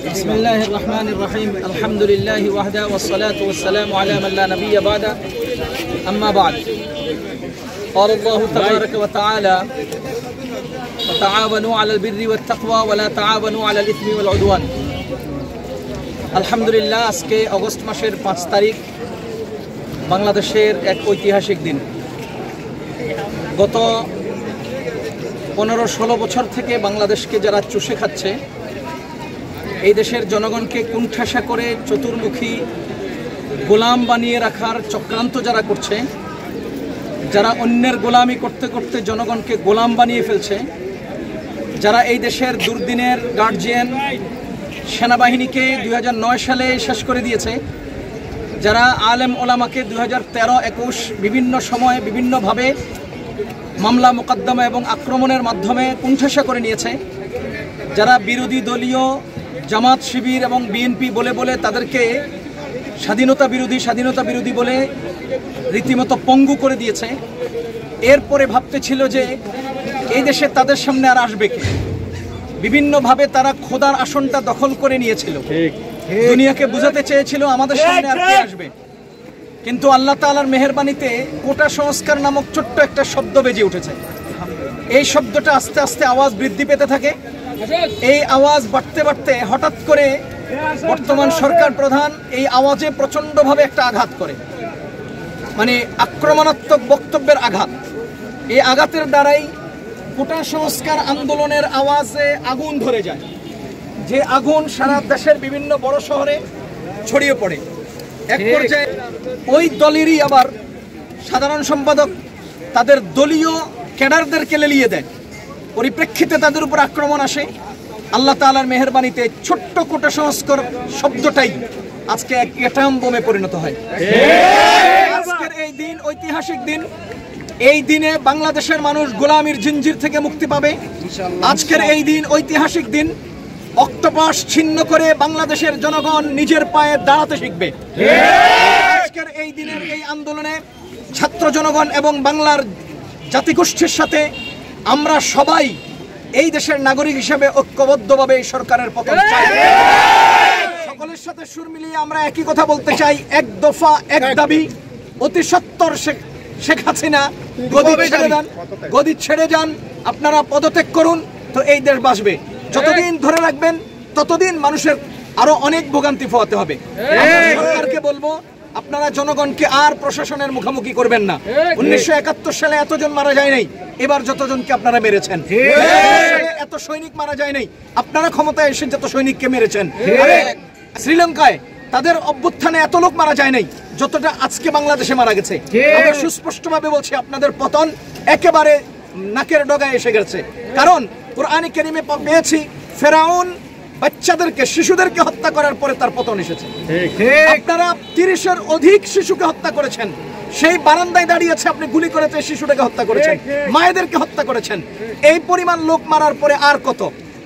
বিসমিল্লাহির রহমানির রহিম আলহামদুলিল্লাহি ওয়াহদা ওয়াসসালাতু ওয়াসসালামু আলা মান লা নাবিয়্যা বা'দা আম্মা বা'দ قال الله تبارك وتعالى وتعاونوا على البر والتقوى ولا تعاونوا على الإثم والعدوان আলহামদুলিল্লাহ আজকে আগস্ট মাসের 5 তারিখ বাংলাদেশের এক ঐতিহাসিক দিন। গত 15-16 বছর থেকে বাংলাদেশকে যারা চুষে খাচ্ছে, এই দেশের জনগণকে কুণ্ঠাসা করে চতুর্মুখী গোলাম বানিয়ে রাখার চক্রান্ত যারা করছে, যারা অন্যের গোলামি করতে করতে জনগণকে গোলাম বানিয়ে ফেলছে, যারা এই দেশের দুর্দিনের গার্জিয়ান সেনাবাহিনীকে 2009 সালে শেষ করে দিয়েছে, যারা আলেম ওলামাকে 2013-21 বিভিন্ন সময়ে বিভিন্নভাবে মামলা মোকদ্দমা এবং আক্রমণের মাধ্যমে কুণ্ঠাসা করে নিয়েছে, যারা বিরোধী দলীয় জামাত শিবির এবং বিএনপি বলে বলে তাদেরকে স্বাধীনতা বিরোধী বলে রীতিমতো পঙ্গু করে দিয়েছে, এরপরে ভাবতে ছিল যে এই দেশে তাদের সামনে আর আসবে কে। বিভিন্নভাবে তারা খোদার আসনটা দখল করে নিয়েছিল, দুনিয়াকে বুঝাতে চেয়েছিল আমাদের সামনে আর কে আসবে। কিন্তু আল্লাহ তাআলার মেহেরবানিতে কোটা সংস্কার নামক ছোট্ট একটা শব্দ বেজে উঠেছে। এই শব্দটা আস্তে আস্তে আওয়াজ বৃদ্ধি পেতে থাকে। এই আওয়াজ বাড়তে বাড়তে হঠাৎ করে বর্তমান সরকার প্রধান এই আওয়াজে প্রচণ্ডভাবে একটা আঘাত করে, মানে আক্রমণাত্মক বক্তব্যের আঘাত। এই আঘাতের দ্বারাই কোটা সংস্কার আন্দোলনের আওয়াজে আগুন ধরে যায়, যে আগুন সারা দেশের বিভিন্ন বড় শহরে ছড়িয়ে পড়ে। এক পর্যায়ে ওই দলেরই আবার সাধারণ সম্পাদক তাদের দলীয় ক্যাডারদেরকে লেলিয়ে দেয়। পরিপ্রেক্ষিতে তাদের উপর আক্রমণ আসে। আল্লাহ তাআলার মেহেরবানিতে ছোট্ট কোটা সংস্কার শব্দটাই আজকে এক অ্যাটম বোমে পরিণত হয়। আজকের এই দিন ঐতিহাসিক দিন। এই দিনে বাংলাদেশের মানুষ গোলামির জিঞ্জির থেকে মুক্তি পাবে। আজকের এই দিন ঐতিহাসিক দিন। অক্টোপাস ছিন্ন করে বাংলাদেশের জনগণ নিজের পায়ে দাঁড়াতে শিখবে। আজকের এই দিনের এই আন্দোলনে ছাত্র জনগণ এবং বাংলার জাতিগোষ্ঠীর সাথে আমরা সবাই এই দেশের নাগরিক হিসেবে ঐক্যবদ্ধভাবে এই সরকারের পতন চাই। সকলের সাথে সুর মিলিয়ে আমরা একই কথা বলতে চাই, এক দফা এক দাবি। অতি সত্বর শেখ হাসিনা গদি ছেড়ে যান, আপনারা পদত্যাগ করুন, তো এই দেশ বাঁচবে। যতদিন ধরে রাখবেন ততদিন মানুষের আরো অনেক ভোগান্তি পোহাতে হবে। সরকারকে বলবো, আপনারা জনগণকে আর প্রশাসনের মুখোমুখি করবেন না। 1971 সালে এতজন মারা যায় নাই, এবার যতজনকে আপনারা মেরেছেন। এত সৈনিক মারা যায় নাই, আপনারা ক্ষমতায় এসে যত সৈনিককে মেরেছেন। শ্রীলঙ্কায় তাদের অভ্যুত্থানে এত লোক মারা যায় নাই যতটা আজকে বাংলাদেশে মারা গেছে। আমি সুস্পষ্টভাবে বলছি, আপনাদের পতন একেবারে নাকের ডগায় এসে গেছে। কারণ কোরআনে কারিমে পেয়েছি ফেরাউন বাচ্চাদেরকে, শিশুদেরকে হত্যা করার পরে তার পতন এসেছে। আপনারা 30-এর অধিক শিশুকে হত্যা করেছেন। সেই বারান্দায় দাঁড়িয়েছে, আপনি গুলি করেছে শিশুটাকে হত্যা করেছেন, মায়েদেরকে হত্যা করেছেন। এই পরিমাণ লোক মারার পরে আর কত?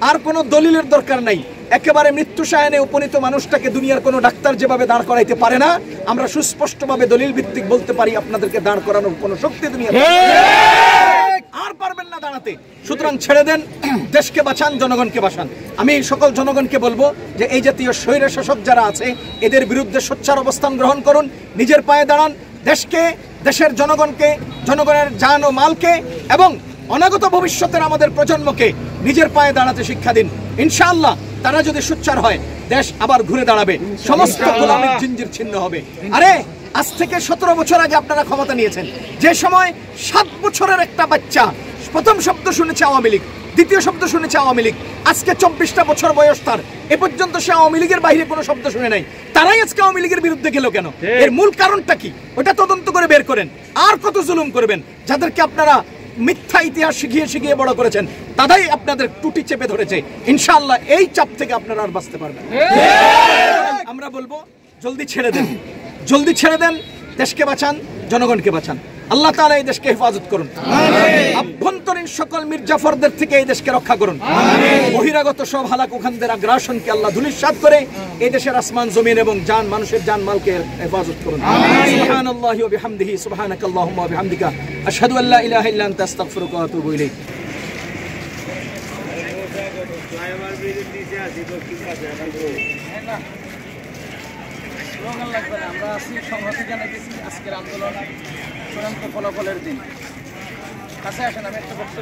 আর কোনো দলিলের দরকার নাই। একেবারে মৃত্যু শায়নে উপনীত মানুষটাকে দুনিয়ার কোনো ডাক্তার যেভাবে দাঁড় করাইতে পারে না, আমরা সুস্পষ্টভাবে দলিল ভিত্তিক বলতে পারি আপনাদেরকে দাঁড় করানোর কোনো শক্তি দুনিয়াতে আর পারবেন না দাঁড়াতে। সুতরাং ছেড়ে দেন, দেশকে বাঁচান, জনগণকে বাঁচান। আমি সকল জনগণকে বলবো যে এই জাতীয় স্বৈর শাসক যারা আছে এদের বিরুদ্ধে সোচ্চার অবস্থান গ্রহণ করুন, নিজের পায়ে দাঁড়ান, দেশকে, দেশের জনগণকে, জনগণের জান ও মালকে এবং অনাগত ভবিষ্যতের আমাদের প্রজন্মকে নিজের পায়ে দাঁড়াতে শিক্ষা দিন। ইনশাআল্লাহ তারা যদি সোচ্চার হয়, দেশ আবার ঘুরে দাঁড়াবে, সমস্ত গোলামির জিঞ্জির ছিন্ন হবে। আরে আজ থেকে 17 বছর আগে আপনারা ক্ষমতা নিয়েছেন, যে সময় 7 বছরের একটা বাচ্চা প্রথম শব্দ শুনেছে আওয়ামী লীগ, দ্বিতীয় শব্দ শুনেছে আওয়ামী লীগ, আজকে 24টা বছর বয়স তার, এ পর্যন্ত সে আওয়ামী লীগের বাইরে কোনো শব্দ শুনে নাই। তারাই আজকে আওয়ামী লীগের বিরুদ্ধে গেল কেন? এর মূল কারণটা কি? ওটা তদন্ত করে বের করেন। আর কত জুলুম করবেন? যাদেরকে আপনারা মিথ্যা ইতিহাস শিখিয়ে বড় করেছেন, তারাই আপনাদের টুটি চেপে ধরেছে। ইনশাআল্লাহ এই চাপ থেকে আপনারা আর বাঁচতে পারবেন। আমরা বলবো, জলদি ছেড়ে দেন, দেশকে বাঁচান, জনগণকে বাঁচান। আল্লাহ তাআলা এই দেশকে হেফাজত করুন। আভ্যন্তরীণ সকল মির্জাফরদের থেকে এই দেশকে রক্ষা করুন। বহিরাগত সব হালাকুখানদের আগ্রাসনকে আল্লাহ ধূলিসাৎ করে এই দেশের আসমান জমিন এবং জান, মানুষের জান মালকে হেফাজত করুন। সুবহানাল্লাহি ওয়া বিহামদিহি, সুবহানাকাল্লাহুম্মা ওয়া বিহামদিকা, আশহাদু আল্লা ইলাহা ইল্লা আনতা, আস্তাগফিরুকা ওয়া আতুবু ইলাইক। না স্লোগান লাগবে না, আমরা আছি সংহতি জানাইতেছি। আজকের আন্দোলন চূড়ান্ত ফলাফলের দিন। কাছে আসেন, আমি একটা বক্তব্য